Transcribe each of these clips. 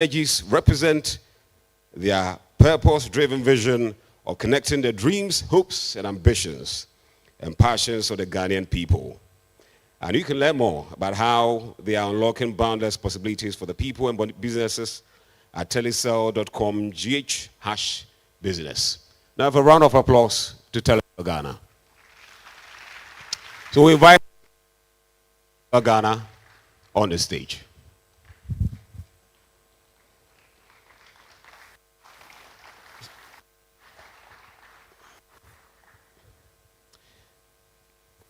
energies represent their purpose-driven vision of connecting their dreams, hopes, and ambitions and passions of the Ghanaian people. And you can learn more about how they are unlocking boundless possibilities for the people and businesses at telecel.com/business. Now for a round of applause to Telecel Ghana. So we invite Ghana on the stage.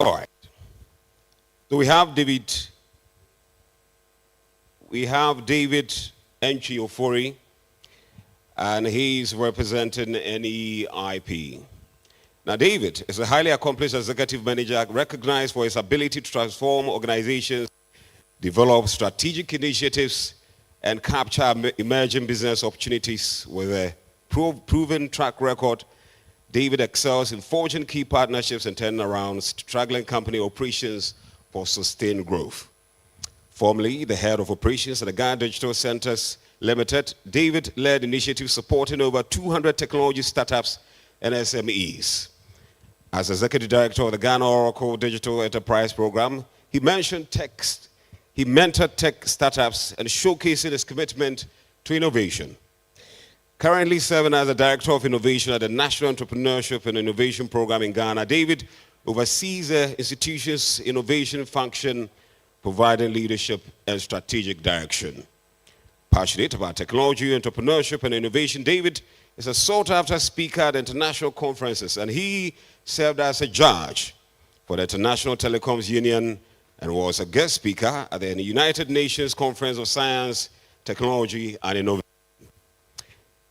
All right. So we have David Enchi Ofori, and he's representing NEIP. Now, David is a highly accomplished executive manager recognized for his ability to transform organizations, develop strategic initiatives, and capture emerging business opportunities with a proven track record. David excels in forging key partnerships and turning around struggling company operations for sustained growth. Formerly the head of operations at the Ghana Digital Centers Limited, David led initiatives supporting over 200 technology startups and SMEs. As executive director of the Ghana Oracle Digital Enterprise Program, he mentored tech startups and showcasing his commitment to innovation. Currently serving as the Director of Innovation at the National Entrepreneurship and Innovation Program in Ghana, David oversees the institution's innovation function, providing leadership and strategic direction. Passionate about technology, entrepreneurship, and innovation, David is a sought-after speaker at international conferences, and he served as a judge for the International Telecoms Union and was a guest speaker at the United Nations Conference of Science, Technology, and Innovation.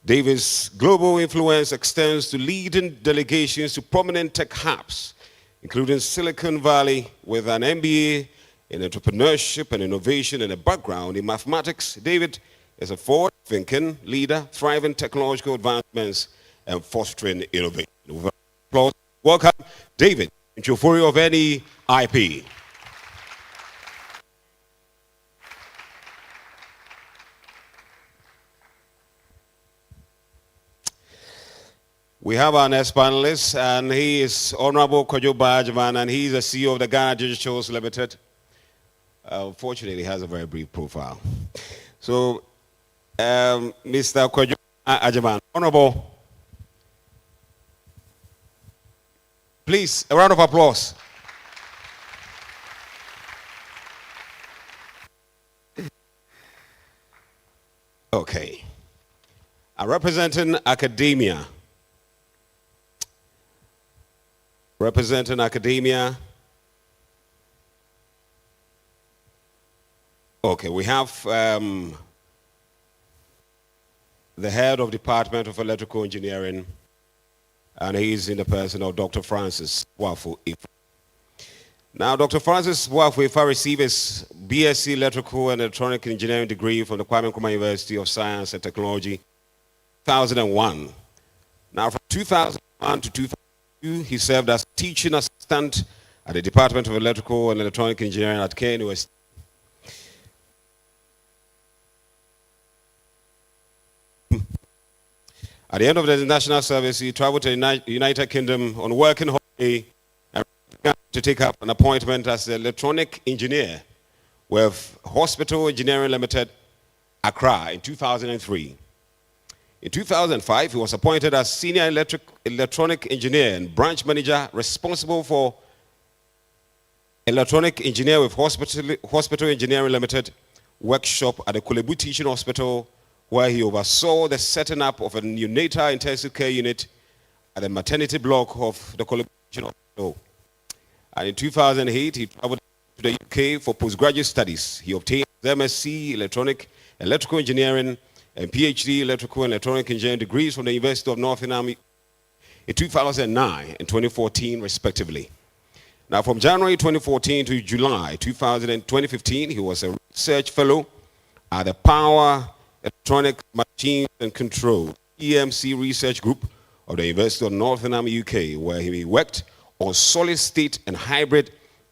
David's global influence extends to leading delegations to prominent tech hubs, including Silicon Valley, with an MBA in entrepreneurship and innovation and a background in mathematics. David is a forward-thinking leader, thriving technological advancements and fostering innovation. Welcome, David Ofori of NEIP. We have our next panelist, and he is Honorable Kojo Bajman, and he's the CEO of the Ghana Digital Limited. Unfortunately, he has a very brief profile. So, Mr. Kojo Bajman, Honorable, please, a round of applause. Okay. I'm representing academia. Okay, we have the head of Department of Electrical Engineering, and he's in the person of Dr. Francis Wafu Ifa. Now, Dr. Francis Wafu Ifa received his BSc Electrical and Electronic Engineering degree from the Kwame Nkrumah University of Science and Technology, 2001. Now, from 2001 to 2002, he served as teaching assistant at the Department of Electrical and Electronic Engineering at Kane University. At the end of the national service, he traveled to the United Kingdom on working holiday and to take up an appointment as an electronic engineer with Hospital Engineering Limited, Accra, in 2003. In 2005, he was appointed as Senior Electronic Engineer and Branch Manager responsible for Electronic Engineer with Hospital Engineering Limited workshop at the Kulebu Teaching Hospital, where he oversaw the setting up of a neonatal intensive care unit at the maternity block of the Kulebu Teaching Hospital. And in 2008, he traveled to the UK for postgraduate studies. He obtained his MSc Electrical Engineering and PhD Electrical and Electronic Engineering degrees from the University of Nottingham in 2009 and 2014, respectively. Now, from January 2014 to July 2015, he was a research fellow at the Power, Electronic Machines and Control, EMC Research Group of the University of Nottingham, UK, where he worked on solid-state and hybrid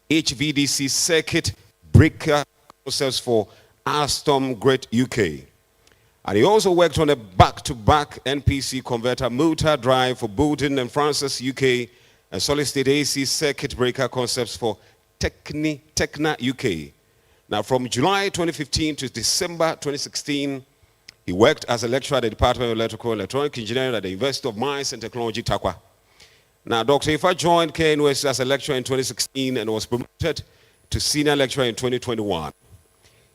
HVDC circuit breaker concepts for Alstom Grid UK. And he also worked on a back-to-back NPC converter motor drive for Bolton and Francis UK and solid-state AC circuit breaker concepts for Techna UK. Now, from July 2015 to December 2016, he worked as a lecturer at the Department of Electrical and Electronic Engineering at the University of Mines and Technology, Takwa. Now, Dr. Ifa joined KNUS as a lecturer in 2016 and was promoted to senior lecturer in 2021.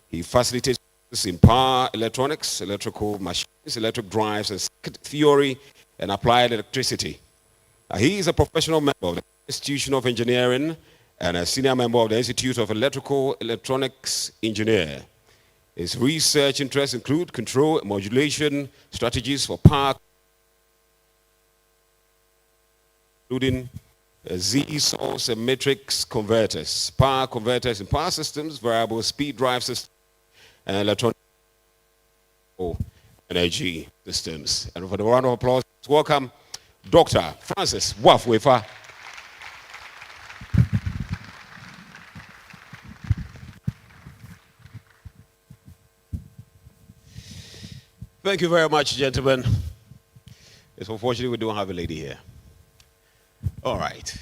He facilitates in power electronics, electrical machines, electric drives, and circuit theory and applied electricity. He is a professional member of the Institute of Engineering and a senior member of the Institute of Electrical Electronics Engineer. His research interests include control and modulation strategies for power, including Z-source and matrix converters, power converters in power systems, variable speed drive systems, and electronic energy systems. And for the round of applause, welcome Dr. Francis Wafwefa. Thank you very much, gentlemen. It's unfortunate we don't have a lady here. All right.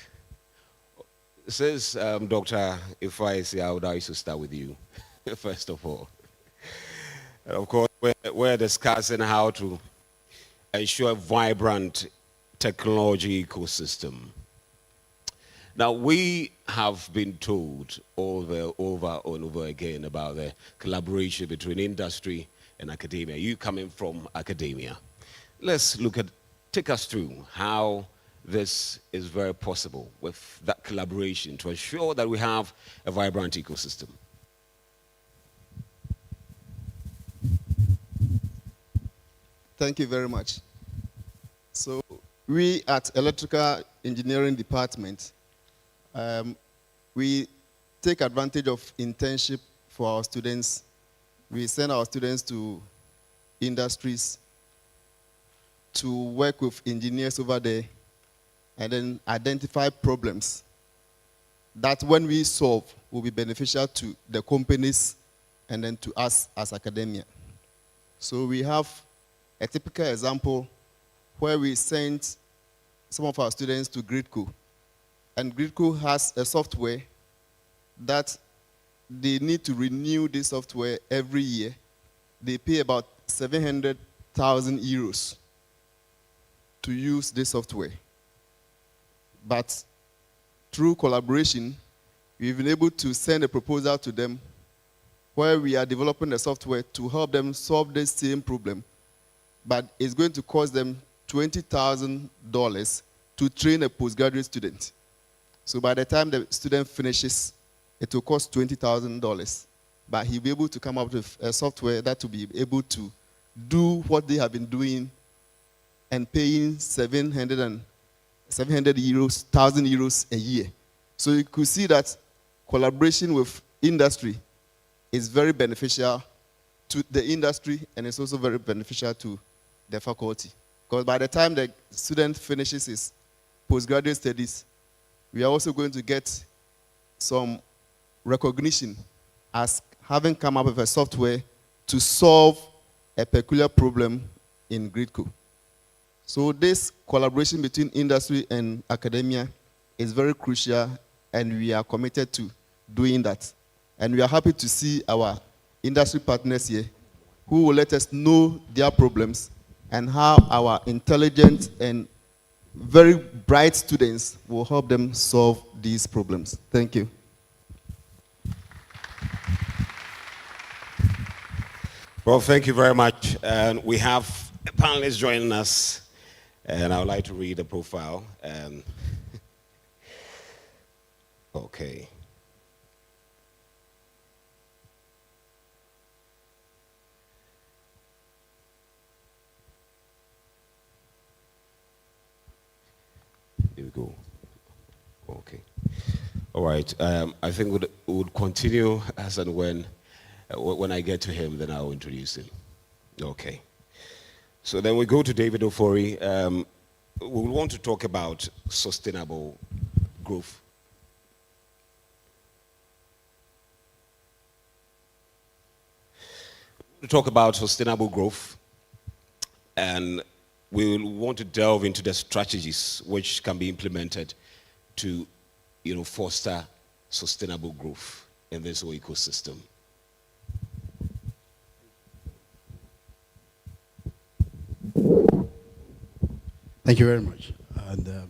Since Dr. Ifa is here, I would like to start with you, first of all. And of course, we're discussing how to ensure a vibrant technology ecosystem. Now, we have been told over and over again about the collaboration between industry and academia. You coming from academia. Let's take us through how this is very possible with that collaboration to ensure that we have a vibrant ecosystem. Thank you very much. So we at Electrical Engineering Department, we take advantage of internship for our students. We send our students to industries to work with engineers over there and then identify problems that when we solve will be beneficial to the companies and then to us as academia. So we have a typical example where we sent some of our students to Gridco. And Gridco has a software that they need to renew this software every year. They pay about 700,000 euros to use this software. But through collaboration, we've been able to send a proposal to them where we are developing the software to help them solve the same problem. But it's going to cost them $20,000 to train a postgraduate student. So by the time the student finishes, it will cost $20,000. But he'll be able to come up with a software that will be able to do what they have been doing and paying 700,000 euros a year. So you could see that collaboration with industry is very beneficial to the industry, and it's also very beneficial to the faculty. Because by the time the student finishes his postgraduate studies, we are also going to get some recognition as having come up with a software to solve a peculiar problem in Gridco. So this collaboration between industry and academia is very crucial, and we are committed to doing that. And we are happy to see our industry partners here who will let us know their problems and how our intelligent and very bright students will help them solve these problems. Thank you. Well, thank you very much. And we have panelists joining us, and I would like to read the profile. Okay. Here we go. Okay. All right. I think we would continue as and when I get to him, then I'll introduce him. Okay. So then we go to David Ofori. We want to talk about sustainable growth. To talk about sustainable growth, And we will want to delve into the strategies which can be implemented to, foster sustainable growth in this whole ecosystem. Thank you very much. And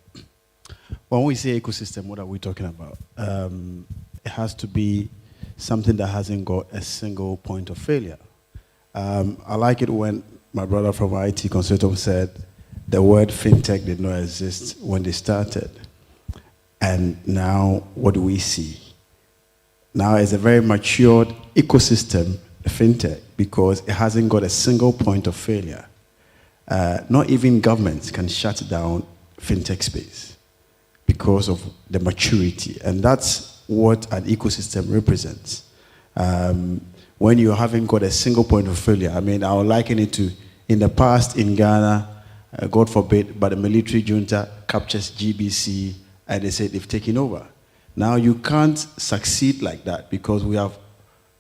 when we say ecosystem, what are we talking about? It has to be something that hasn't got a single point of failure. I like it when my brother from IT Consortium said the word fintech did not exist when they started. And now, what do we see? Now it's a very matured ecosystem, fintech, because it hasn't got a single point of failure. Not even governments can shut down fintech space because of the maturity. And that's what an ecosystem represents. When you haven't got a single point of failure, I mean, I would liken it to, in the past in Ghana, God forbid, but the military junta captures GBC and they say they've taken over. Now you can't succeed like that because we have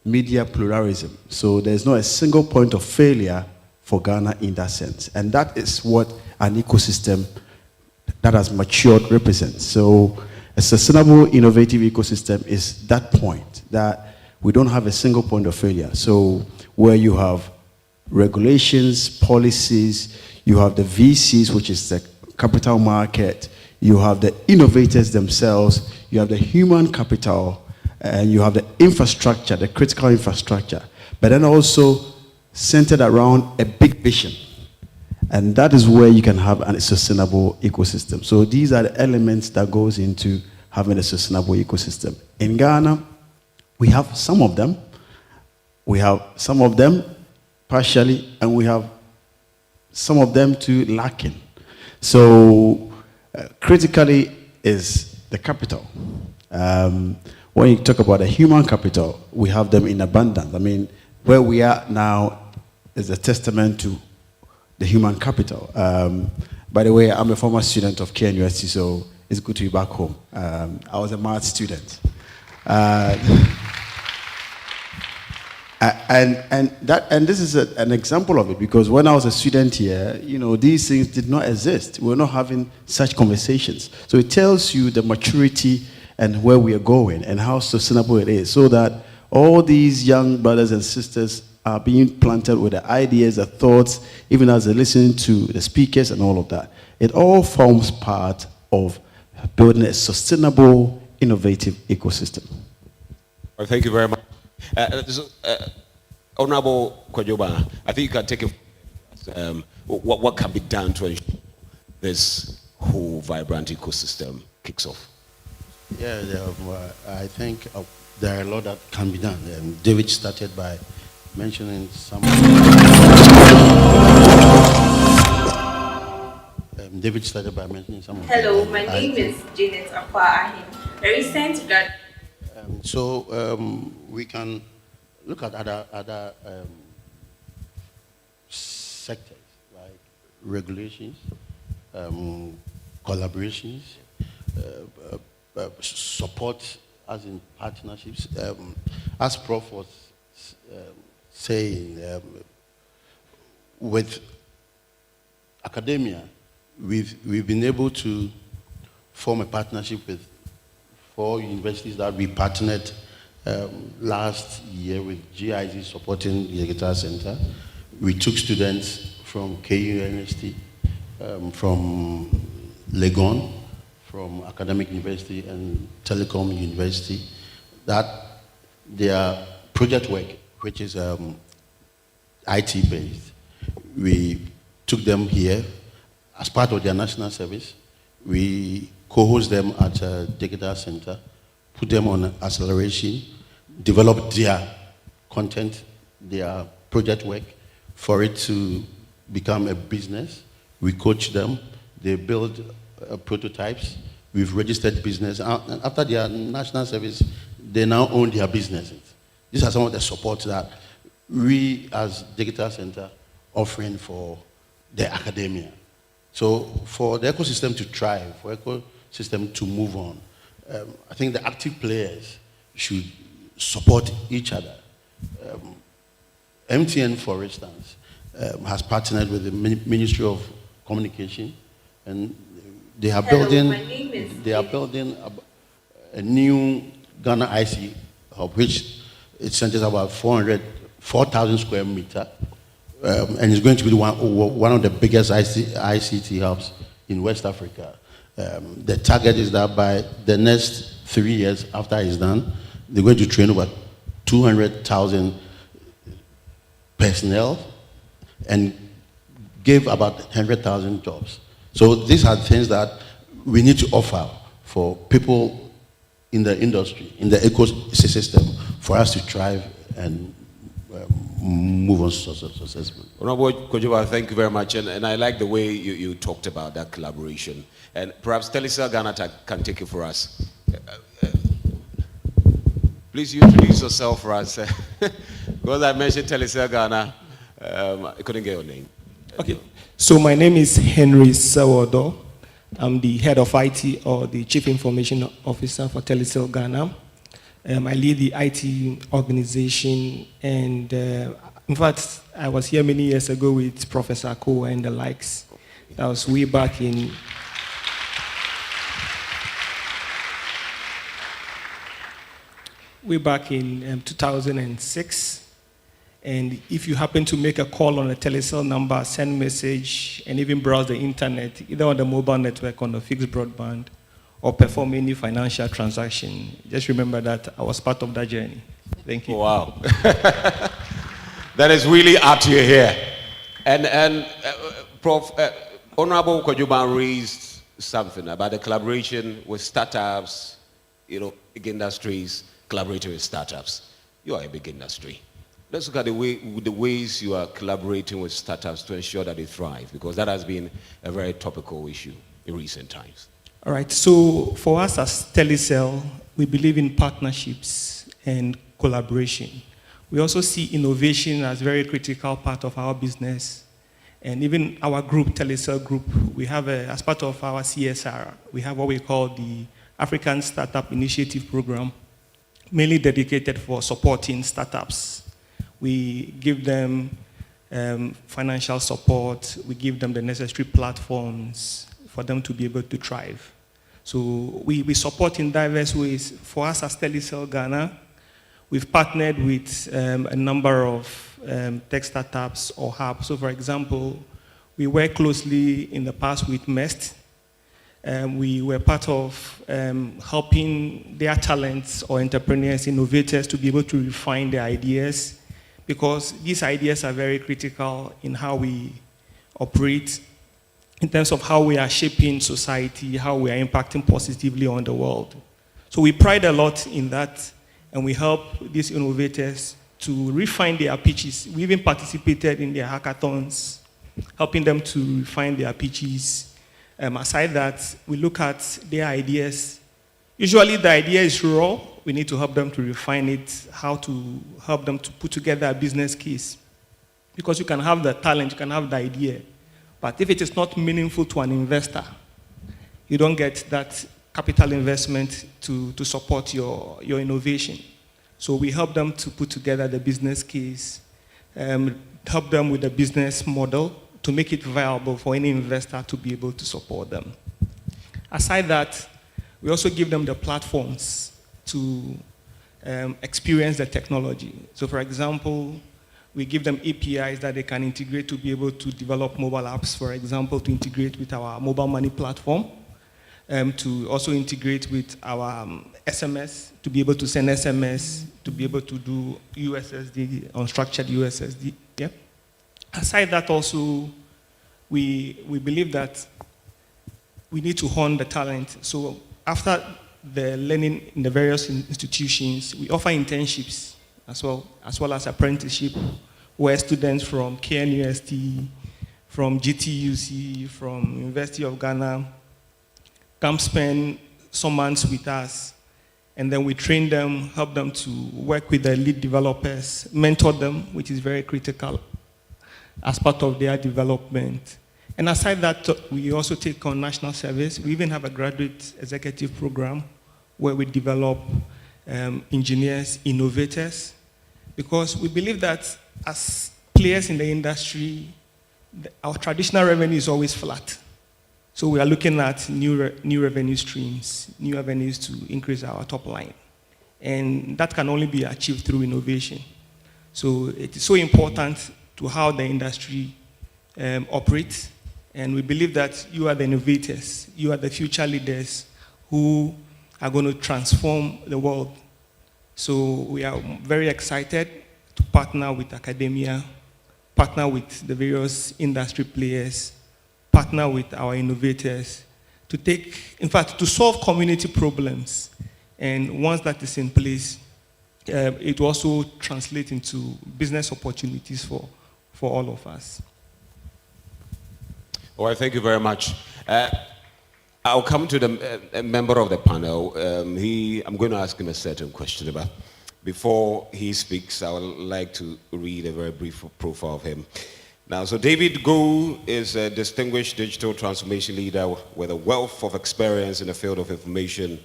media pluralism. So there's not a single point of failure for Ghana in that sense. And that is what an ecosystem that has matured represents. So a sustainable, innovative ecosystem is that point, that we don't have a single point of failure. So where you have regulations, policies, you have the VCs, which is the capital market, you have the innovators themselves, you have the human capital, and you have the infrastructure, the critical infrastructure, but then also centered around a big vision. And that is where you can have a sustainable ecosystem. So these are the elements that goes into having a sustainable ecosystem. In Ghana, we have some of them. We have some of them partially, and we have some of them too lacking. So critically is the capital. When you talk about the human capital, we have them in abundance. I mean, where we are now is a testament to the human capital. By the way, I'm a former student of Care University, so it's good to be back home. I was a math student. And this is an example of it, because when I was a student here, these things did not exist. We were not having such conversations. So it tells you the maturity and where we are going and how sustainable it is, so that all these young brothers and sisters are being planted with the ideas, the thoughts, even as they listen to the speakers and all of that. It all forms part of building a sustainable, innovative ecosystem. Well, thank you very much. Honorable Kwajoba, I think you can take it. What can be done to ensure this whole vibrant ecosystem kicks off? Yeah, I think there are a lot that can be done. David started by mentioning some. David started by mentioning some. Hello, my name is Janet Akwa Ahim. A recent grad. We can look at other sectors like regulations, collaborations, support, as in partnerships. As Prof was saying, with academia, we've been able to form a partnership with 4 universities that we partnered last year with GIZ supporting the Guitar Center. We took students from KU University, from Legon, from Academic University and Telecom University, that their project work, which is IT based, we took them here as part of their national service. We co-host them at a digital center, put them on acceleration, develop their content, their project work for it to become a business. We coach them, they build prototypes, we've registered business. And after their national service, they now own their businesses. These are some of the support that we as Digital Center offering for the academia. So for the ecosystem to thrive, for ecosystem to move on, I think the active players should support each other. MTN, for instance, has partnered with the Ministry of Communication, and they are Hello, building. my name is They are building a new Ghana IC hub, which it centers about 4,000 square meter, and it's going to be one of the biggest ICT hubs in West Africa. The target is that by the next 3 years after it's done, they're going to train over 200,000 personnel and give about 100,000 jobs. So these are things that we need to offer for people in the industry, in the ecosystem, for us to thrive and move on successfully. Honorable Kojoba, thank you very much. And I like the way you talked about that collaboration. And perhaps Telecel Ghana can take it for us. Please introduce yourself for us. Because I mentioned Telecel Ghana, I couldn't get your name. Okay, so my name is Henry Sawodo. I'm the head of IT, or the Chief Information Officer for Telecel Ghana. I lead the IT organization, and in fact, I was here many years ago with Professor Ko and the likes. That was way back in 2006. And if you happen to make a call on a Telecel number, send message, and even browse the internet, either on the mobile network, on the fixed broadband, or perform any financial transaction, just remember that I was part of that journey. Thank you. Wow. That is really up to you here. And Prof. Honorable Kojoba raised something about the collaboration with startups, big industries, collaborating with startups. You are a big industry. Let's look at the ways you are collaborating with startups to ensure that they thrive, because that has been a very topical issue in recent times. All right, so for us as Telecel, we believe in partnerships and collaboration. We also see innovation as a very critical part of our business. And even our group, Telecel Group, we have, as part of our CSR, we have what we call the African Startup Initiative Program, mainly dedicated for supporting startups. We give them financial support, we give them the necessary platforms for them to be able to thrive. So we support in diverse ways. For us as Telecel Ghana, we've partnered with a number of tech startups or hubs. So for example, we work closely in the past with Knust. We were part of helping their talents or entrepreneurs, innovators to be able to refine their ideas, because these ideas are very critical in how we operate, in terms of how we are shaping society, how we are impacting positively on the world. So we pride a lot in that, and we help these innovators to refine their pitches. We even participated in their hackathons, helping them to refine their pitches. Aside that, we look at their ideas. Usually the idea is raw. We need to help them to refine it, how to help them to put together a business case. Because you can have the talent, you can have the idea, but if it is not meaningful to an investor, you don't get that capital investment to support your innovation. So we help them to put together the business case, help them with the business model to make it viable for any investor to be able to support them. Aside that, we also give them the platforms to experience the technology. So for example, we give them APIs that they can integrate to be able to develop mobile apps, for example, to integrate with our mobile money platform, to also integrate with our SMS, to be able to send SMS, to be able to do USSD, unstructured USSD. Yeah. Aside that also, we believe that we need to hone the talent. So after the learning in the various institutions, we offer internships as well as apprenticeship, where students from KNUST, from GTUC, from University of Ghana come spend some months with us, and then we train them, help them to work with the lead developers, mentor them, which is very critical as part of their development. And aside that, we also take on national service. We even have a graduate executive program where we develop engineers, innovators, because we believe that as players in the industry, our traditional revenue is always flat. So we are looking at new revenue streams, new avenues to increase our top line. And that can only be achieved through innovation. So it is so important to how the industry operates. And we believe that you are the innovators, you are the future leaders who are going to transform the world. So we are very excited to partner with academia, partner with the various industry players, partner with our innovators to to solve community problems. And once that is in place, it will also translate into business opportunities for all of us. All right, thank you very much. I'll come to the member of the panel. I'm going to ask him a certain question, but before he speaks, I would like to read a very brief profile of him. Now, so David Go is a distinguished digital transformation leader with a wealth of experience in the field of information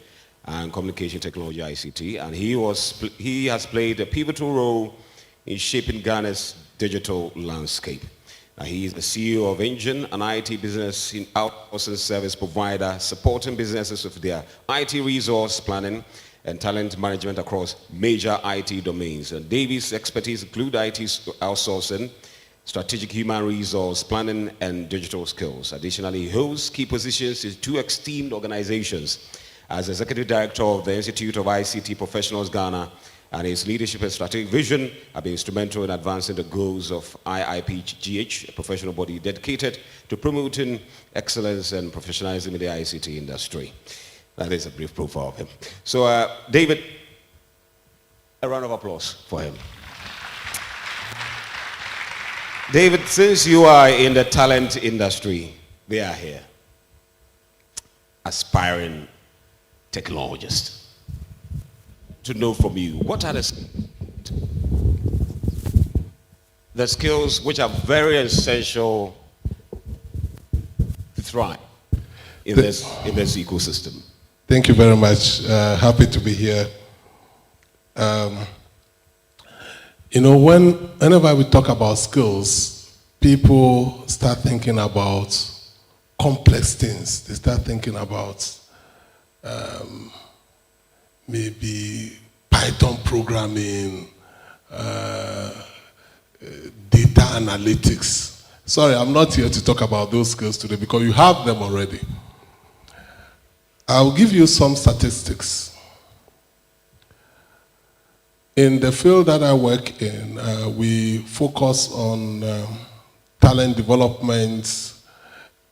and communication technology, ICT, and he has played a pivotal role in shaping Ghana's digital landscape. Now, he is the CEO of Engine, an IT business outsourcing service provider supporting businesses with their IT resource planning and talent management across major IT domains. And David's expertise include IT outsourcing, strategic human resource planning, and digital skills. Additionally, he holds key positions in two esteemed organizations as Executive Director of the Institute of ICT Professionals Ghana, and his leadership and strategic vision have been instrumental in advancing the goals of IIPGH, a professional body dedicated to promoting excellence and professionalism in the ICT industry. That is a brief profile of him. So, David, a round of applause for him. David, since you are in the talent industry, they are here, aspiring technologists. To know from you, what are the skills which are very essential to thrive in this ecosystem? Thank you very much. Happy to be here. Whenever we talk about skills, people start thinking about complex things. They start thinking about maybe Python programming, data analytics. Sorry, I'm not here to talk about those skills today because you have them already. I'll give you some statistics. In the field that I work in, we focus on talent development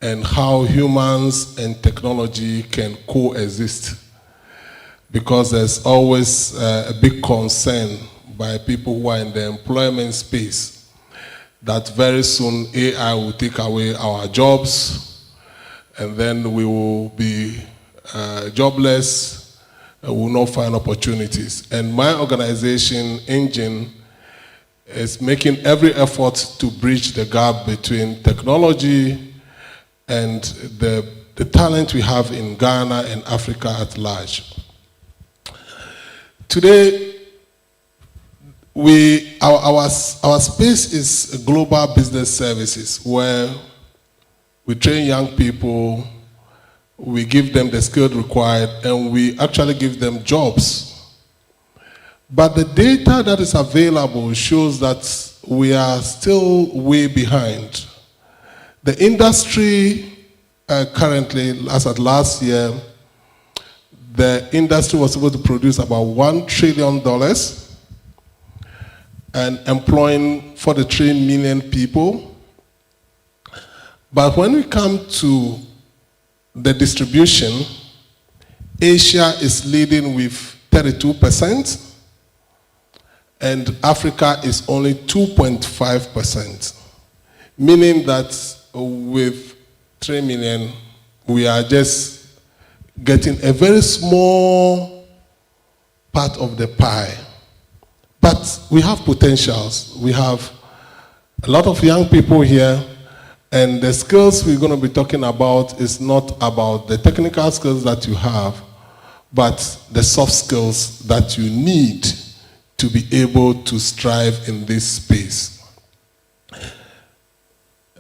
and how humans and technology can coexist, because there's always a big concern by people who are in the employment space that very soon AI will take away our jobs, and then we will be jobless, will not find opportunities. And my organization, Engine, is making every effort to bridge the gap between technology and the talent we have in Ghana and Africa at large. Today, our space is global business services, where we train young people, we give them the skills required, and we actually give them jobs. But the data that is available shows that we are still way behind. The industry currently, as at last year, the industry was able to produce about $1 trillion and employing 43 million people. But when we come to the distribution, Asia is leading with 32%, and Africa is only 2.5%, meaning that with 3 million, we are just getting a very small part of the pie. But we have potentials. We have a lot of young people here, and the skills we're going to be talking about is not about the technical skills that you have, but the soft skills that you need to be able to strive in this space.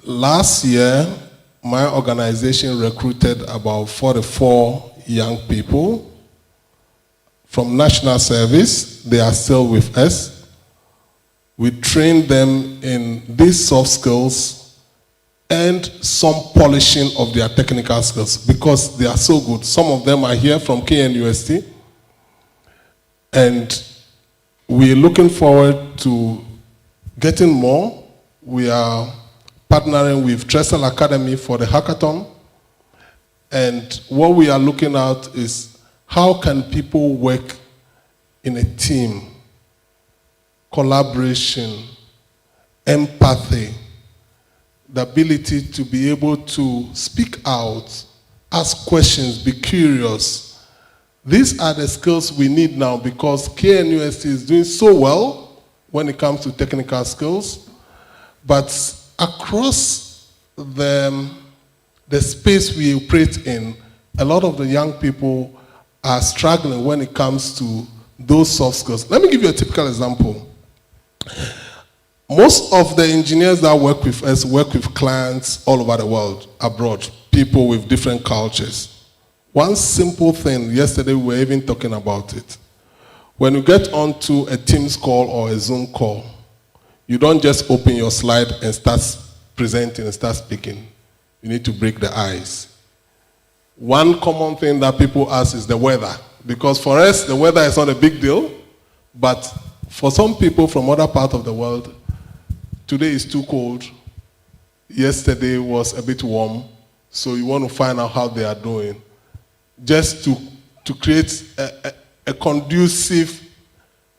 Last year, my organization recruited about 44 young people from national service. They are still with us. We trained them in these soft skills and some polishing of their technical skills because they are so good. Some of them are here from KNUST, and we're looking forward to getting more. We are partnering with Trestle Academy for the hackathon, and what we are looking at is how can people work in a team, collaboration, empathy, the ability to be able to speak out, ask questions, be curious. These are the skills we need now because KNUST is doing so well when it comes to technical skills, but across the space we operate in, a lot of the young people are struggling when it comes to those soft skills. Let me give you a typical example. Most of the engineers that work with us work with clients all over the world, abroad, people with different cultures. One simple thing, yesterday we were even talking about it. When you get onto a Teams call or a Zoom call, you don't just open your slide and start presenting and start speaking. You need to break the ice. One common thing that people ask is the weather. Because for us, the weather is not a big deal, but for some people from other parts of the world, today is too cold. Yesterday was a bit warm, so you want to find out how they are doing. Just to create a conducive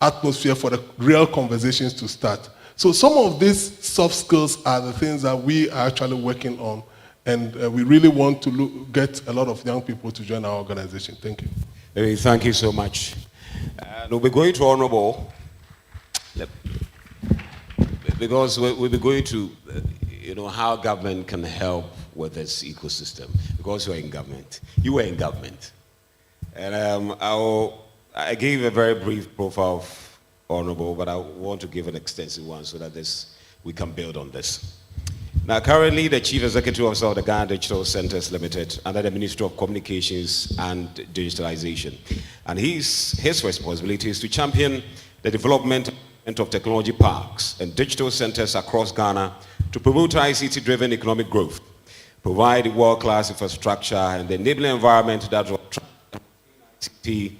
atmosphere for the real conversations to start. So some of these soft skills are the things that we are actually working on, and we really want to get a lot of young people to join our organization. Thank you. Hey, thank you so much. We'll be going to Honorable, because we'll be going to, how government can help with this ecosystem, because you are in government. You were in government. And I gave a very brief profile of Honorable, but I want to give an extensive one so that we can build on this. Now, currently, the Chief Executive Officer of the Ghana Digital Centers Limited under the Ministry of Communications and Digitalization. And his responsibility is to champion the development of technology parks and digital centers across Ghana to promote ICT-driven economic growth, provide world-class infrastructure and the enabling environment that will attract ICT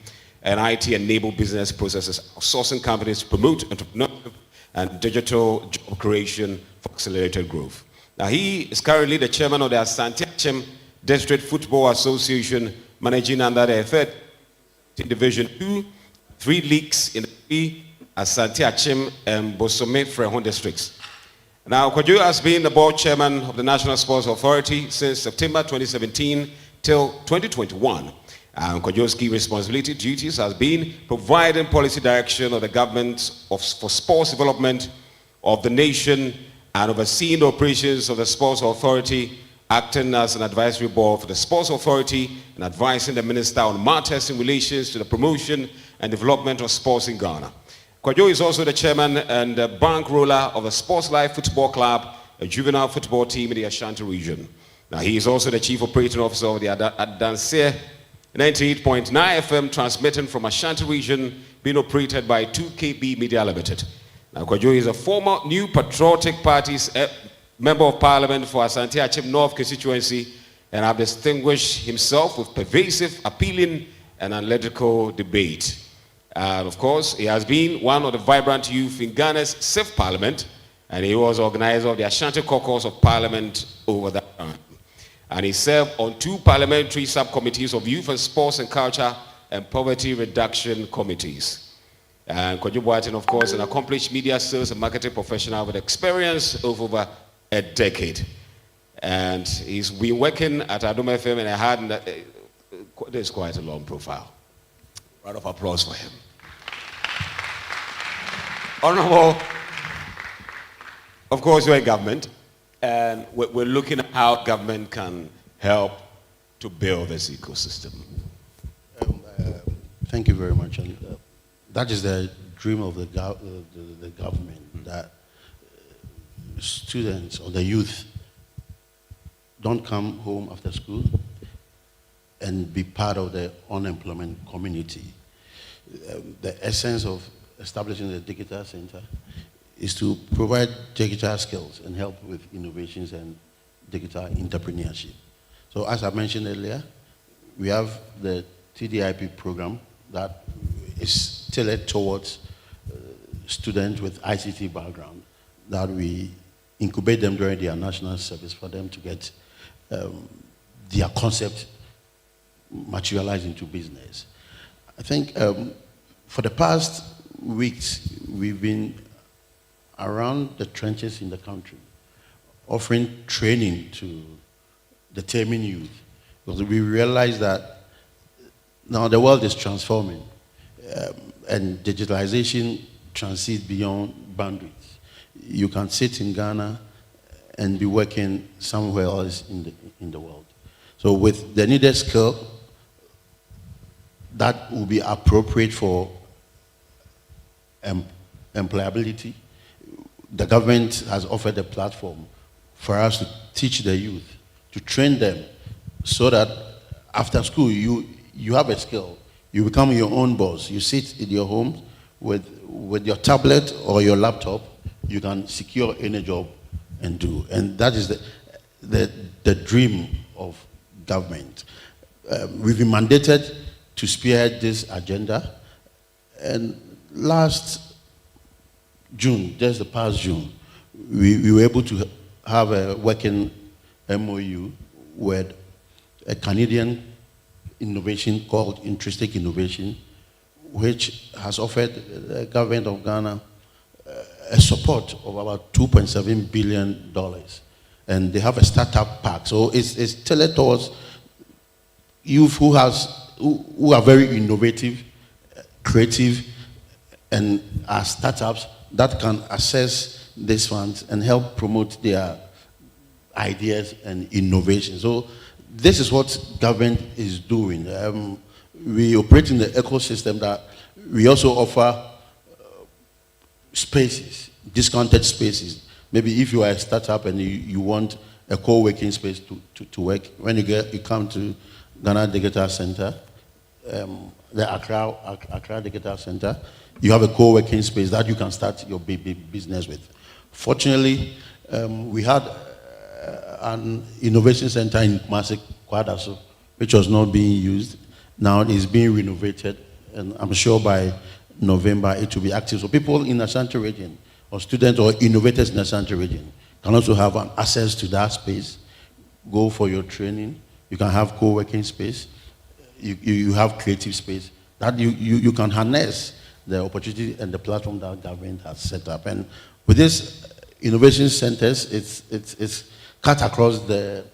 and IT-enabled business processes, sourcing companies to promote entrepreneurship and digital job creation for accelerated growth. Now, he is currently the chairman of the Asante Achim District Football Association, managing under the 3rd Division 2, 3 leagues in the 3 Asante Achim and Bosome Frehon districts. Now, Kwadwo has been the board chairman of the National Sports Authority since September 2017 till 2021. And Kwadwo's key responsibility duties has been providing policy direction of the government for sports development of the nation and overseeing the operations of the Sports Authority, acting as an advisory board for the Sports Authority and advising the minister on matters in relation to the promotion and development of sports in Ghana. Kwadwo is also the chairman and the bankroller of the Sports Life Football Club, a juvenile football team in the Ashanti region. Now, he is also the chief operating officer of the Adanse 98.9 FM, transmitting from Ashanti region, being operated by 2KB Media Limited. Now, Kwadwo is a former New Patriotic Party's member of parliament for Asante Achim North constituency and have distinguished himself with pervasive, appealing, and analytical debate. And of course, he has been one of the vibrant youth in Ghana's SIF Parliament, and he was organizer of the Ashanti Caucus of Parliament over that time. And he served on 2 parliamentary subcommittees of youth and sports and culture and poverty reduction committees. And Kwadwo Boateng, of course, an accomplished media sales and marketing professional with experience of over a decade. And he's been working at Adom FM, and I had there's quite a long profile. Round of applause for him. Honorable, of course, you're in government, and we're looking at how government can help to build this ecosystem. Thank you very much. And, that is the dream of the government, that students or the youth don't come home after school and be part of the unemployment community. The essence of establishing the digital center is to provide digital skills and help with innovations and digital entrepreneurship. So as I mentioned earlier, we have the TDIP program that is tailored towards students with ICT background, that we incubate them during their national service for them to get their concept materialized into business. I think for the past weeks, we've been around the trenches in the country, offering training to determined youth, because we realize that now the world is transforming, and digitalization transcends beyond boundaries. You can sit in Ghana and be working somewhere else in the world. So with the needed skill that will be appropriate for employability, the government has offered a platform for us to teach the youth, to train them, so that after school you have a skill. You become your own boss. You sit in your home with your tablet or your laptop. You can secure any job and do. And that is the dream of government. We've been mandated to spearhead this agenda. And last June, just the past June, we were able to have a working MOU with a Canadian innovation called Intrinsic Innovation, which has offered the government of Ghana a support of about $2.7 billion. And they have a startup pack. So it's tailored towards youth who are very innovative, creative, and are startups that can access these funds and help promote their ideas and innovation. So this is what government is doing. We operate in the ecosystem that we also offer spaces, discounted spaces. Maybe if you are a startup and you want a co-working space to work, when you come to Ghana Digital Center, the Accra Digital Center, you have a co-working space that you can start your business with. Fortunately, we had an innovation center in Kumasi, Kwadaso, which was not being used. Now it's being renovated, and I'm sure by November it will be active. So people in the Ashanti region, or students or innovators in the Ashanti region, can also have an access to that space, go for your training. You can have co-working space. You have creative space that you can harness the opportunity and the platform that government has set up. And with these innovation centers, it's cut across the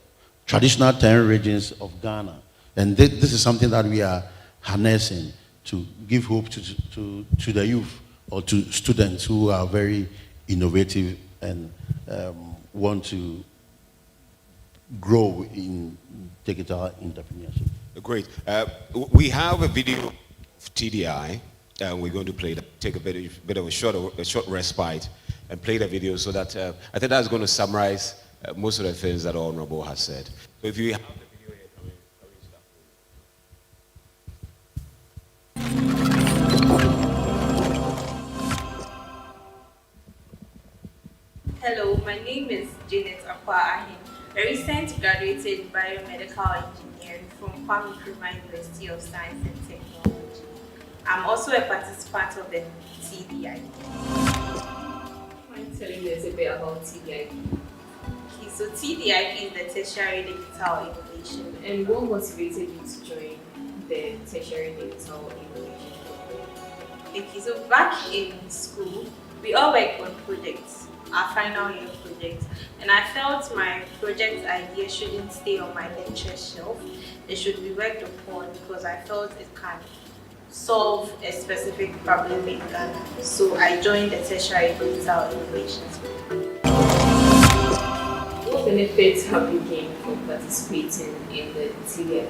traditional 10 regions of Ghana. And this is something that we are harnessing to give hope to the youth or to students who are very innovative and want to grow in digital entrepreneurship. Great. We have a video of TDI, and we're going to play that, take a bit of a short respite and play the video so that I think that's going to summarize most of the things that Honorable has said. So if you have the video here, Hello, my name is Janet Akwa-Ahin, a recent graduated biomedical engineering from Kwame Nkrumah University of Science and Technology. I'm also a participant of the TDIP. I'm telling you a bit about TDIP. Okay, so TDIP is the Tertiary Digital Innovation. And what motivated you to join the Tertiary Digital Innovation program? Okay, so back in school, we all work on projects, our final year projects, and I felt my project idea shouldn't stay on my lecture shelf. It should be worked upon because I felt it can solve a specific problem in Ghana. So I joined the Tertiary Digital Innovations program. What benefits have you gained from participating in the TDIP?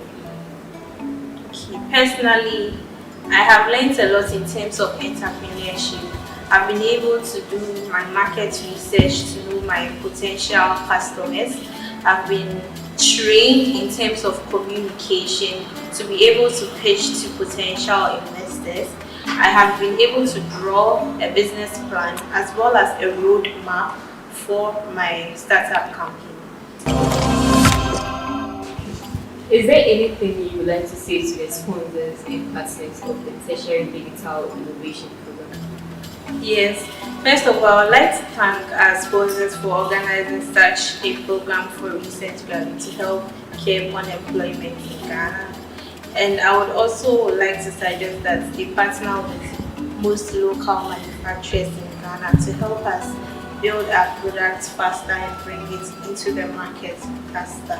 Okay, personally, I have learned a lot in terms of entrepreneurship. I've been able to do my market research to know my potential customers. I've been trained in terms of communication to be able to pitch to potential investors. I have been able to draw a business plan as well as a roadmap for my startup company. Is there anything you would like to say to the sponsors and partners of the Tertiary Digital Innovation Program? Yes, first of all, I would like to thank our sponsors for organizing such a program for research value to help curb unemployment in Ghana. And I would also like to suggest that they partner with most local manufacturers in Ghana to help us build our products faster and bring it into the market faster.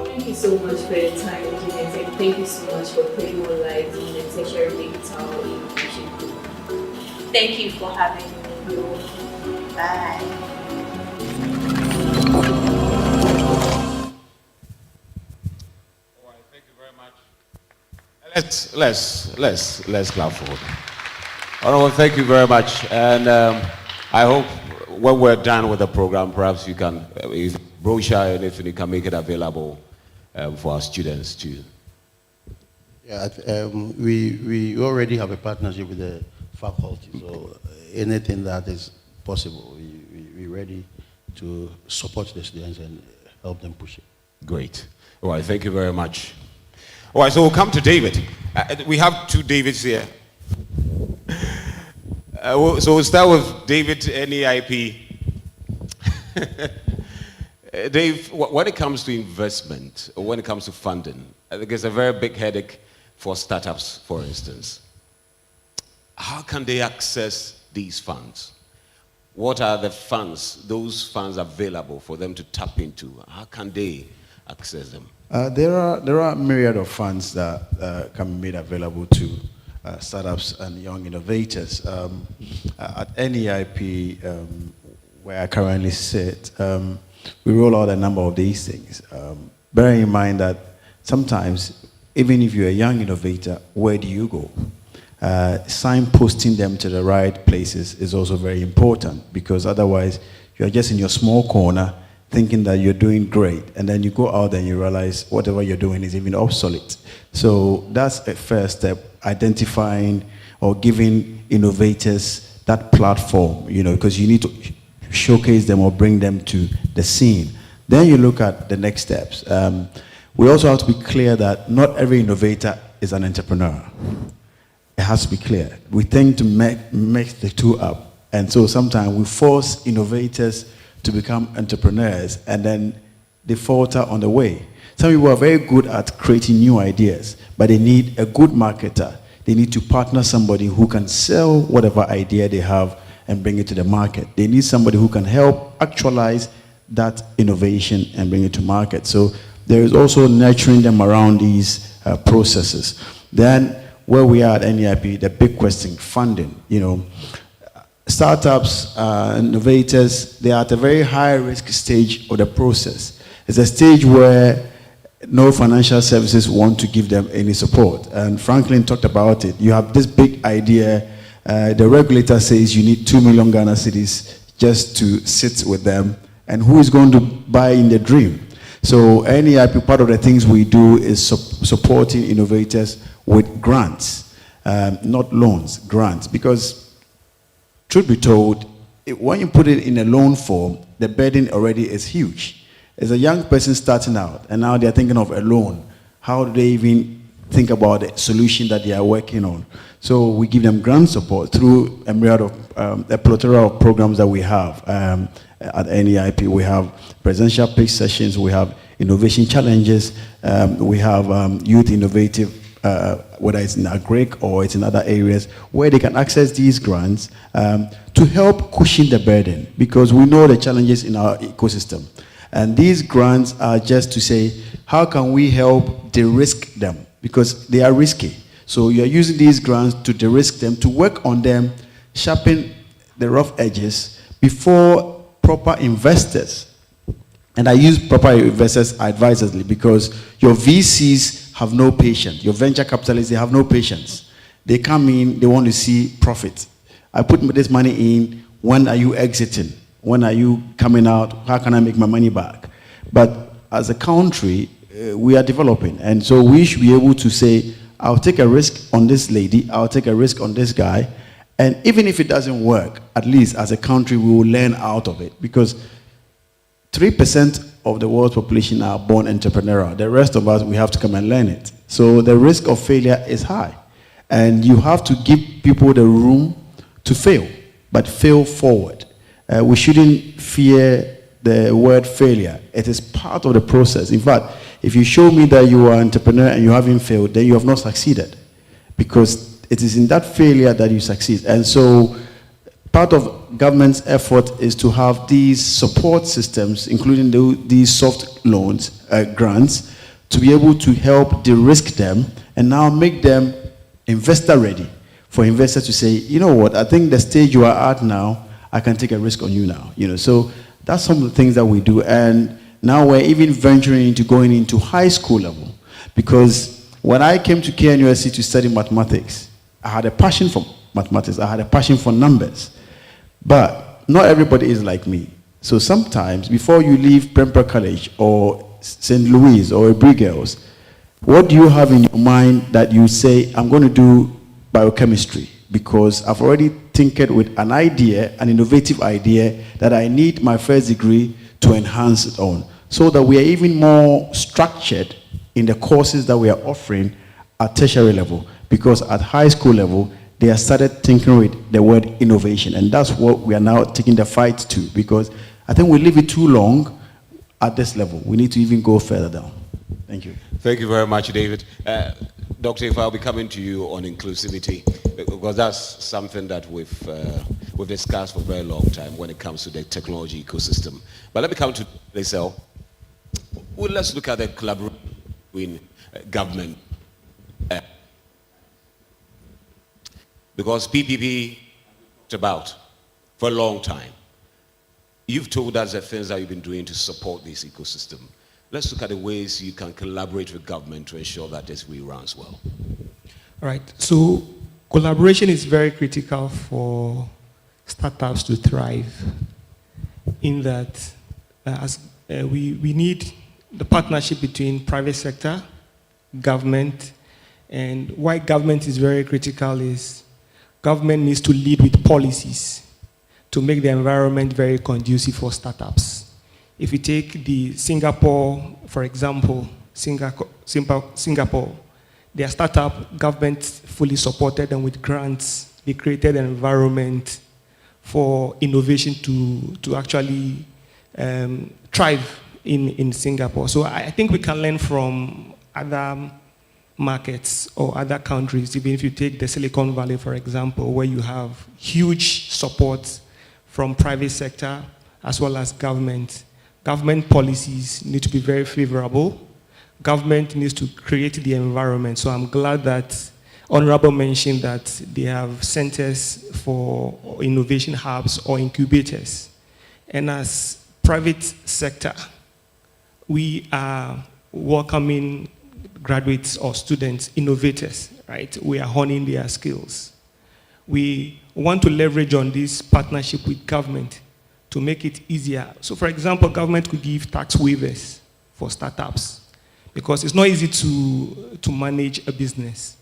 Thank you so much for your time, Jeanette, and thank you so much for putting more light on the Tertiary Digital Innovation Program. Thank you for having me. Bye. Thank you very much. Let's clap for it. Honorable, thank you very much. And I hope when we're done with the program, perhaps you can, if brochure or anything, you can make it available for our students too. Yeah, we already have a partnership with the faculty, so anything that is possible, we're ready to support the students and help them push it. Great. All right, thank you very much. All right, so we'll come to David. We have two Davids here. So we'll start with David, NEIP. Dave, when it comes to investment, or when it comes to funding, I think it's a very big headache for startups, for instance. How can they access these funds? What are the funds, those funds available for them to tap into? How can they access them? There are a myriad of funds that can be made available to startups and young innovators. At NEIP, where I currently sit, we roll out a number of these things. Bearing in mind that sometimes, even if you're a young innovator, where do you go? Signposting them to the right places is also very important, because otherwise you're just in your small corner thinking that you're doing great, and then you go out and you realize whatever you're doing is even obsolete. So that's a first step, identifying or giving innovators that platform, because you need to showcase them or bring them to the scene. Then you look at the next steps. We also have to be clear that not every innovator is an entrepreneur. It has to be clear. We tend to mix the two up. And so sometimes we force innovators to become entrepreneurs, and then they falter on the way. Some people are very good at creating new ideas, but they need a good marketer. They need to partner somebody who can sell whatever idea they have and bring it to the market. They need somebody who can help actualize that innovation and bring it to market. So there is also nurturing them around these processes. Then where we are at NEIP, the big question, funding. Startups, innovators, they are at a very high risk stage of the process. It's a stage where no financial services want to give them any support. And Franklin talked about it. You have this big idea. The regulator says you need 2 million Ghana cedis just to sit with them. And who is going to buy in the dream? So NEIP, part of the things we do is supporting innovators with grants, not loans, grants. Because truth be told, when you put it in a loan form, the burden already is huge. As a young person starting out, and now they're thinking of a loan, how do they even think about the solution that they are working on? So we give them grant support through a myriad of, a plethora of programs that we have. At NEIP, we have presidential pitch sessions, we have innovation challenges, we have youth innovative, whether it's in agric or it's in other areas, where they can access these grants to help cushion the burden, because we know the challenges in our ecosystem. And these grants are just to say, how can we help de-risk them? Because they are risky. So you're using these grants to de-risk them, to work on them, sharpen the rough edges before proper investors. And I use proper investors advisedly, because your VCs have no patience. Your venture capitalists, they have no patience. They come in, they want to see profit. I put this money in, when are you exiting? When are you coming out? How can I make my money back? But as a country, we are developing. And so we should be able to say, I'll take a risk on this lady, I'll take a risk on this guy. And even if it doesn't work, at least as a country, we will learn out of it. Because 3% of the world's population are born entrepreneurial. The rest of us, we have to come and learn it. So the risk of failure is high. And you have to give people the room to fail, but fail forward. We shouldn't fear the word failure. It is part of the process. In fact, if you show me that you are an entrepreneur and you haven't failed, then you have not succeeded. Because it is in that failure that you succeed. And so part of government's effort is to have these support systems, including these soft loans, grants, to be able to help de-risk them and now make them investor ready for investors to say, you know what, I think the stage you are at now, I can take a risk on you now. So that's some of the things that we do. And now we're even venturing into going into high school level. Because when I came to KNUST to study mathematics, I had a passion for mathematics. I had a passion for numbers. But not everybody is like me. So sometimes, before you leave Prempeh College or St. Louis or Ebri Girls, what do you have in your mind that you say, I'm going to do biochemistry? Because I've already tinkered with an idea, an innovative idea, that I need my first degree to enhance it on. So that we are even more structured in the courses that we are offering at tertiary level. Because at high school level, they have started tinkering with the word innovation. And that's what we are now taking the fight to. Because I think we leave it too long at this level. We need to even go further down. Thank you. Thank you very much, David. Dr. If I'll be coming to you on inclusivity, because that's something that we've discussed for a very long time when it comes to the technology ecosystem. But let me come to Lacelle. Well, let's look at the collaboration between government. Because PPP is about for a long time. You've told us the things that you've been doing to support this ecosystem. Let's look at the ways you can collaborate with government to ensure that this really runs well. All right. So collaboration is very critical for startups to thrive. In that, we need the partnership between private sector, government, and why government is very critical is government needs to lead with policies to make the environment very conducive for startups. If you take the Singapore, for example, Singapore, their startup, government fully supported them with grants. They created an environment for innovation to actually thrive in Singapore. So I think we can learn from other markets or other countries, even if you take the Silicon Valley, for example, where you have huge support from private sector as well as government. Government policies need to be very favorable. Government needs to create the environment. So I'm glad that Honorable mentioned that they have centers for innovation hubs or incubators. And as private sector, we are welcoming graduates or students, innovators, right? We are honing their skills. We want to leverage on this partnership with government to make it easier. So for example, government could give tax waivers for startups because it's not easy to manage a business.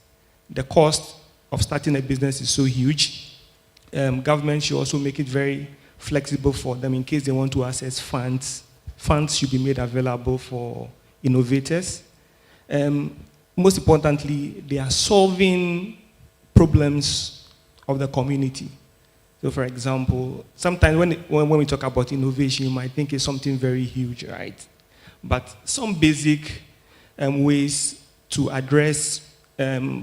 The cost of starting a business is so huge. Government should also make it very flexible for them in case they want to access funds. Funds should be made available for innovators. Most importantly, they are solving problems of the community. So for example, sometimes when we talk about innovation, you might think it's something very huge, right? But some basic ways to address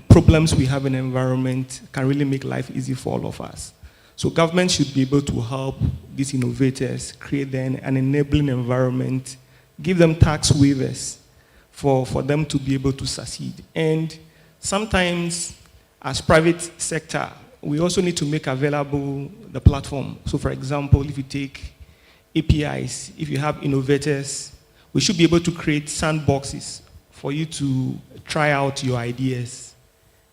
problems we have in the environment can really make life easy for all of us. So government should be able to help these innovators create an enabling environment, give them tax waivers for them to be able to succeed. And sometimes as private sector, we also need to make available the platform. So for example, if you take APIs, if you have innovators, we should be able to create sandboxes for you to try out your ideas,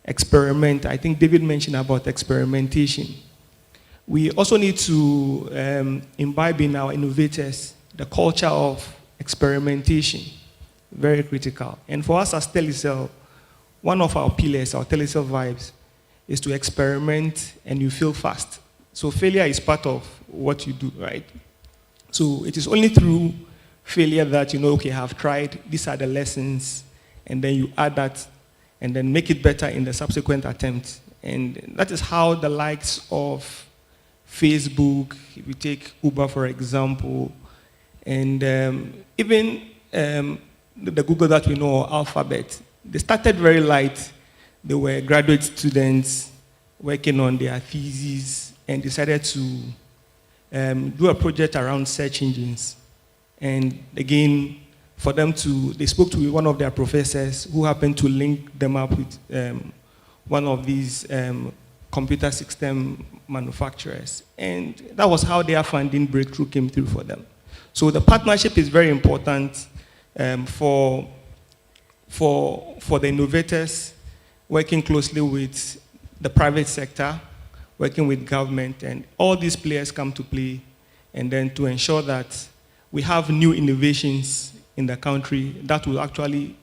experiment. I think David mentioned about experimentation. We also need to imbibe in our innovators the culture of experimentation, very critical. And for us as Telecel, one of our pillars, our Telecel vibes, is to experiment and you fail fast. So failure is part of what you do, right? So it is only through failure that you know, okay, I have tried, these are the lessons, and then you add that, and then make it better in the subsequent attempt. And that is how the likes of Facebook, if you take Uber for example, and even the Google that we know, Alphabet, they started very light. They were graduate students working on their thesis and decided to do a project around search engines. And again, for them to, they spoke to one of their professors who happened to link them up with one of these computer system manufacturers. And that was how their funding breakthrough came through for them. So the partnership is very important for the innovators, working closely with the private sector, working with government, and all these players come to play, and then to ensure that we have new innovations in the country that will actually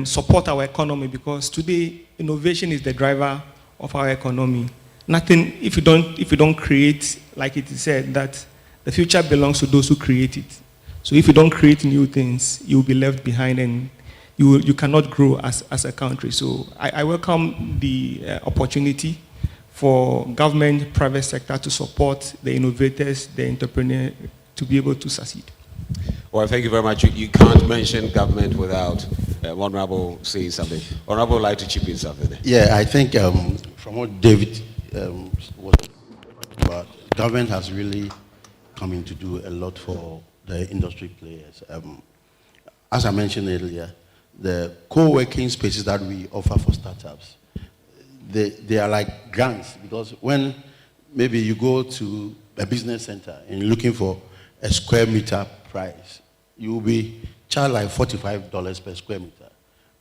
support our economy, because today innovation is the driver of our economy. Nothing, if you don't create, like it is said, that the future belongs to those who create it. So if you don't create new things, you will be left behind and you cannot grow as a country. So I welcome the opportunity for government, private sector to support the innovators, the entrepreneurs to be able to succeed. Well, thank you very much. You can't mention government without Honorable saying something. Honorable would like to chip in something. Yeah, I think from what David was about, government has really come in to do a lot for the industry players. As I mentioned earlier, the co-working spaces that we offer for startups, they are like grants, because when maybe you go to a business center and you're looking for a square meter price, you will be charged like $45 per square meter.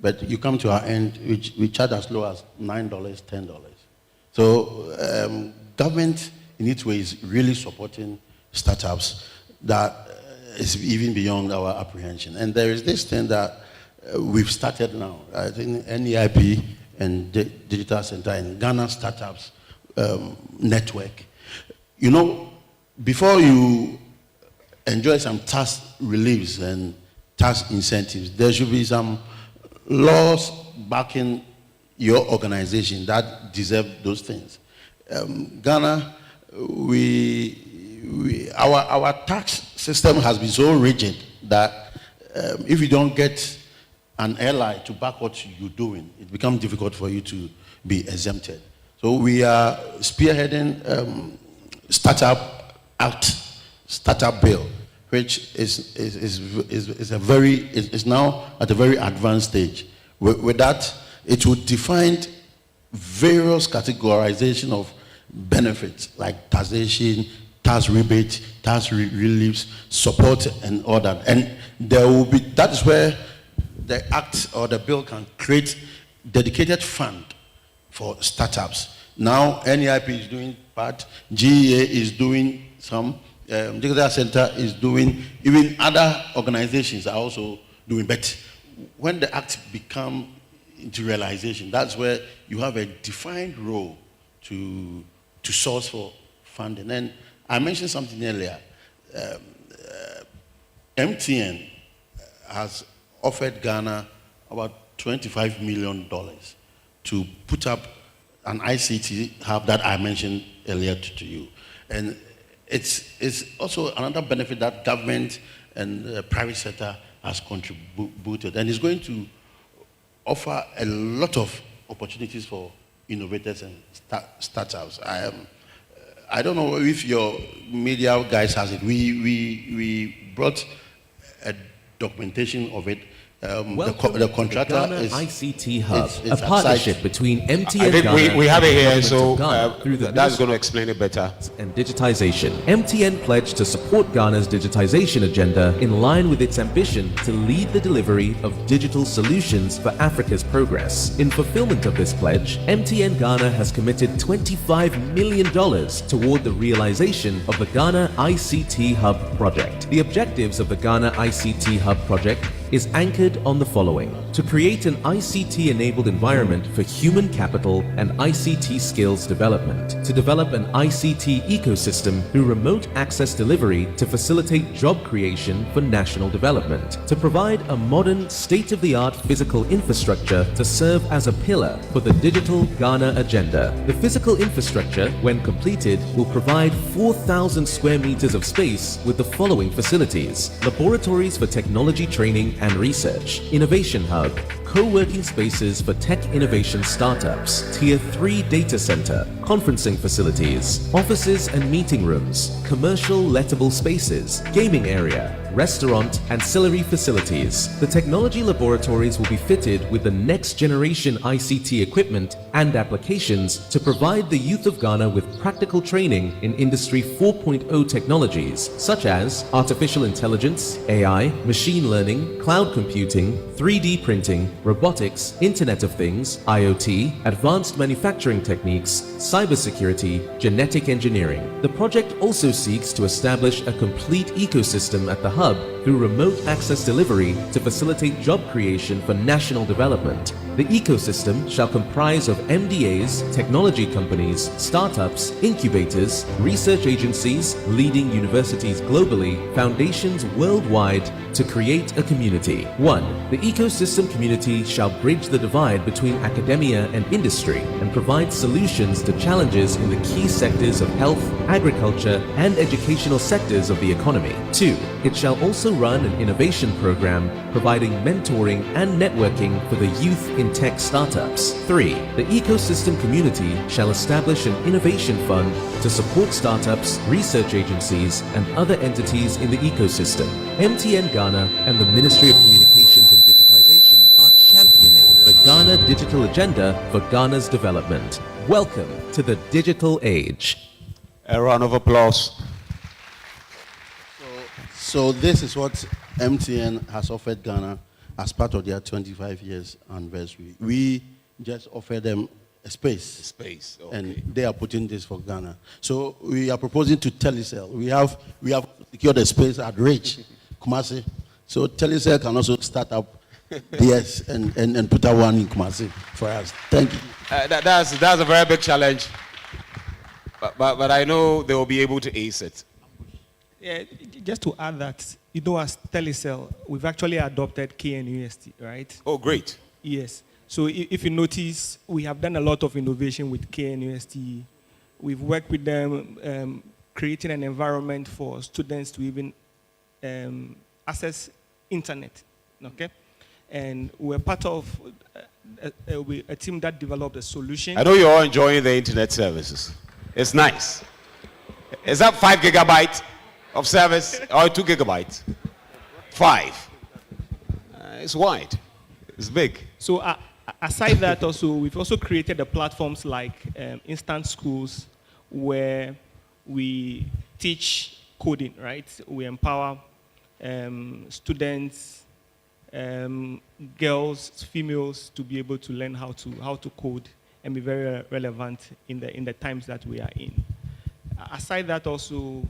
But you come to our end, we charge as low as $9, $10. So government in its way is really supporting startups that is even beyond our apprehension. And there is this thing that we've started now. I think NEIP and Digital Center and Ghana Startups Network. You know, before you enjoy some tax reliefs and tax incentives, there should be some laws backing your organization that deserve those things. Ghana, our tax system has been so rigid that if you don't get an ally to back what you're doing, it becomes difficult for you to be exempted. So we are spearheading Startup Act, Startup Bill, which is now at a very advanced stage. With that, it will define various categorization of benefits like taxation, tax rebate, tax reliefs, support, and all that. And there will be, that is where the act or the bill can create dedicated fund for startups. Now, NEIP is doing part, GEA is doing some, Digital Center is doing, even other organizations are also doing. But when the act becomes into realization, that's where you have a defined role to source for funding. And I mentioned something earlier. MTN has offered Ghana about $25 million to put up an ICT hub that I mentioned earlier to you. And it's also another benefit that government and the private sector has contributed, and it's going to offer a lot of opportunities for innovators and startups. I don't know if your media guys has it. We brought a documentation of it The contractor Ghana is ICT Hub, it's a partnership outside. between MTN I think Ghana we have it and the here, government so of Ghana through the that's going to explain it better. and digitization. MTN pledged to support Ghana's digitization agenda in line with its ambition to lead the delivery of digital solutions for Africa's progress. In fulfillment of this pledge, MTN Ghana has committed $25 million toward the realization of the Ghana ICT Hub project. The objectives of the Ghana ICT Hub project is anchored on the following: to create an ICT-enabled environment for human capital and ICT skills development, to develop an ICT ecosystem through remote access delivery to facilitate job creation for national development, to provide a modern, state-of-the-art physical infrastructure to serve as a pillar for the digital Ghana agenda. The physical infrastructure, when completed, will provide 4,000 square meters of space with the following facilities: laboratories for technology training and research, innovation hub, co-working spaces for tech innovation startups, Tier 3 data center, conferencing facilities, offices and meeting rooms, commercial lettable spaces, gaming area, restaurant, ancillary facilities. The technology laboratories will be fitted with the next generation ICT equipment and applications to provide the youth of Ghana with practical training in Industry 4.0 technologies such as artificial intelligence, AI, machine learning, cloud computing, 3D printing, robotics, Internet of Things, IoT, advanced manufacturing techniques, cybersecurity, genetic engineering. The project also seeks to establish a complete ecosystem at the hub through remote access delivery to facilitate job creation for national development. The ecosystem shall comprise of MDAs, technology companies, startups, incubators, research agencies, leading universities globally, foundations worldwide to create a community. 1. The ecosystem community shall bridge the divide between academia and industry and provide solutions to challenges in the key sectors of health, agriculture, and educational sectors of the economy. 2. It shall also run an innovation program providing mentoring and networking for the youth in tech startups. 3. The ecosystem community shall establish an innovation fund to support startups, research agencies, and other entities in the ecosystem. MTN Ghana and the Ministry of Communications and Digitization are championing the Ghana Digital Agenda for Ghana's development. Welcome to the digital age. A round of applause. So this is what MTN has offered Ghana as part of their 25 years anniversary. We just offer them a space. Okay. And they are putting this for Ghana. So we are proposing to Telecel. We have secured a space at Rich, Kumasi. So Telecel can also start up DS and put out one in Kumasi for us. Thank you. That's a very big challenge. But I know they will be able to ace it. Yeah, just to add that, as Telecel, we've actually adopted KNUST, right? Oh, great. Yes. So if you notice, we have done a lot of innovation with KNUST. We've worked with them, creating an environment for students to even access internet, okay? And we're part of a team that developed a solution. I know you're all enjoying the internet services. It's nice. Is that 5 gigabytes of service or 2 gigabytes? 5. It's wide. It's big. So aside that, also we've also created the platforms like Instant Schools, where we teach coding. Right? We empower students, girls, females, to be able to learn how to code and be very relevant in the times that we are in. Aside that, also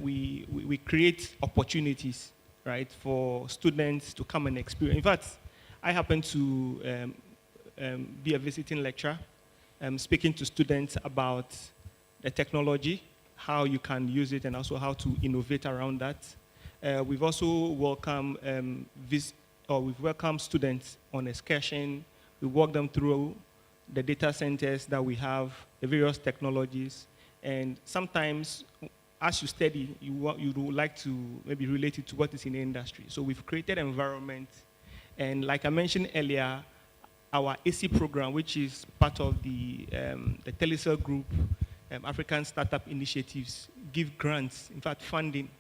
we create opportunities, right, for students to come and experience. In fact, I happen to be a visiting lecturer, speaking to students about the technology, how you can use it, and also how to innovate around that. We've also welcomed students on excursion. We walk them through the data centers that we have, the various technologies, and sometimes, as you study, you would like to maybe relate it to what is in the industry. So we've created an environment, and like I mentioned earlier, our AC program, which is part of the Telecel Group, African Startup Initiatives, give grants, in fact funding,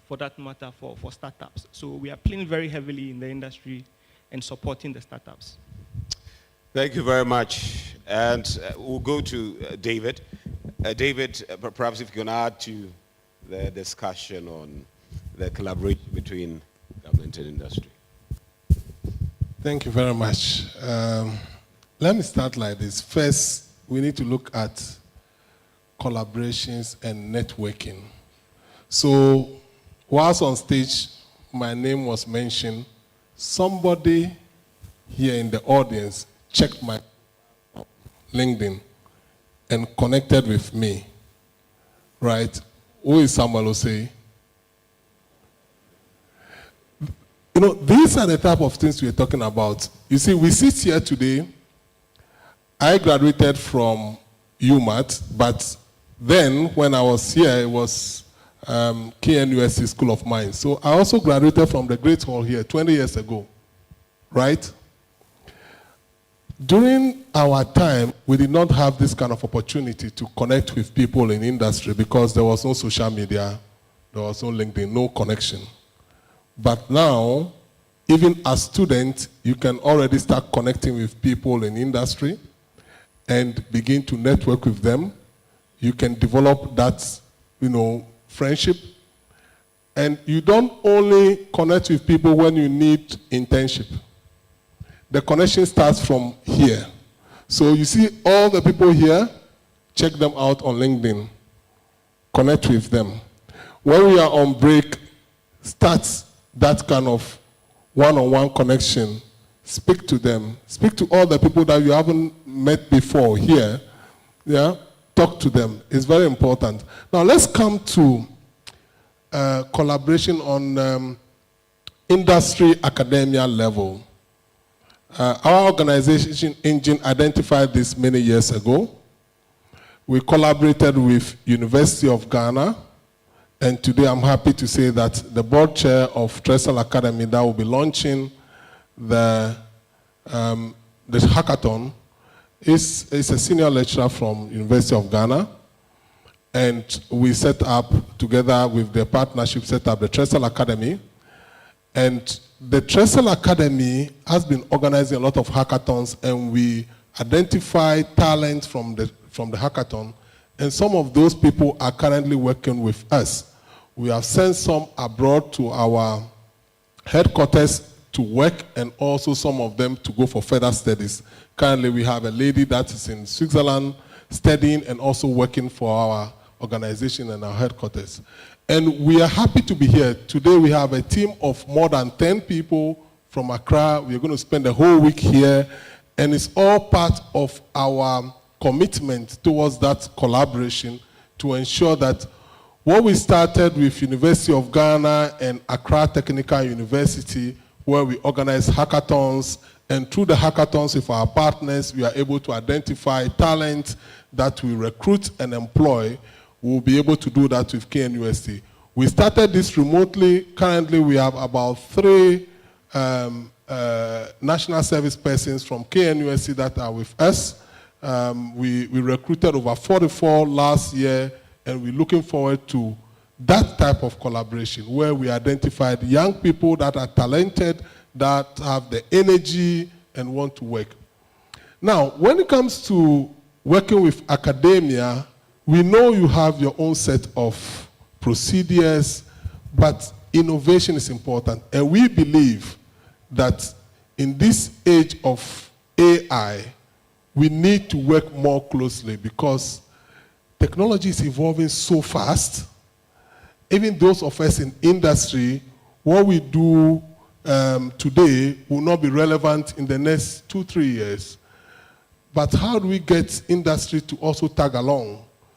for that matter, for startups. So we are playing very heavily in the industry and supporting the startups. Thank you very much. And we'll go to David. David, perhaps if you can add to the discussion on the collaboration between government and industry. Thank you very much. Let me start like this. First, we need to look at collaborations and networking. So, whilst on stage, my name was mentioned, somebody here in the audience checked my LinkedIn and connected with me, right? Who is Samuel Osei? You know, these are the type of things we're talking about. You see, we sit here today. I graduated from UMAT, but then when I was here, it was KNUST School of Mines. So I also graduated from the Great Hall here 20 years ago, right? During our time, we did not have this kind of opportunity to connect with people in industry because there was no social media, there was no LinkedIn, no connection. But now, even as students, you can already start connecting with people in industry and begin to network with them. You can develop that, friendship. And you don't only connect with people when you need internship. The connection starts from here. So you see all the people here, check them out on LinkedIn. Connect with them. When we are on break, start that kind of one-on-one connection. Speak to them. Speak to all the people that you haven't met before here. Yeah? Talk to them. It's very important. Now let's come to collaboration on industry academia level. Our organization Engine identified this many years ago. We collaborated with University of Ghana, and today I'm happy to say that the board chair of Trestle Academy that will be launching the hackathon is a senior lecturer from University of Ghana, and we set up, together with the partnership, set up the Trestle Academy. And the Trestle Academy has been organizing a lot of hackathons, and we identify talent from the hackathon, and some of those people are currently working with us. We have sent some abroad to our headquarters to work, and also some of them to go for further studies. Currently, we have a lady that is in Switzerland studying and also working for our organization and our headquarters. And we are happy to be here. Today we have a team of more than 10 people from Accra. We're going to spend the whole week here, and it's all part of our commitment towards that collaboration to ensure that what we started with University of Ghana and Accra Technical University, where we organize hackathons, and through the hackathons with our partners, we are able to identify talent that we recruit and employ. We'll be able to do that with KNUST. We started this remotely. Currently, we have about 3 national service persons from KNUST that are with us. We recruited over 44 last year, and we're looking forward to that type of collaboration where we identified young people that are talented, that have the energy and want to work. Now, when it comes to working with academia, we know you have your own set of procedures, but innovation is important. And we believe that in this age of AI, we need to work more closely because technology is evolving so fast. Even those of us in industry, what we do today will not be relevant in the next 2-3 years. But how do we get industry to also tag along?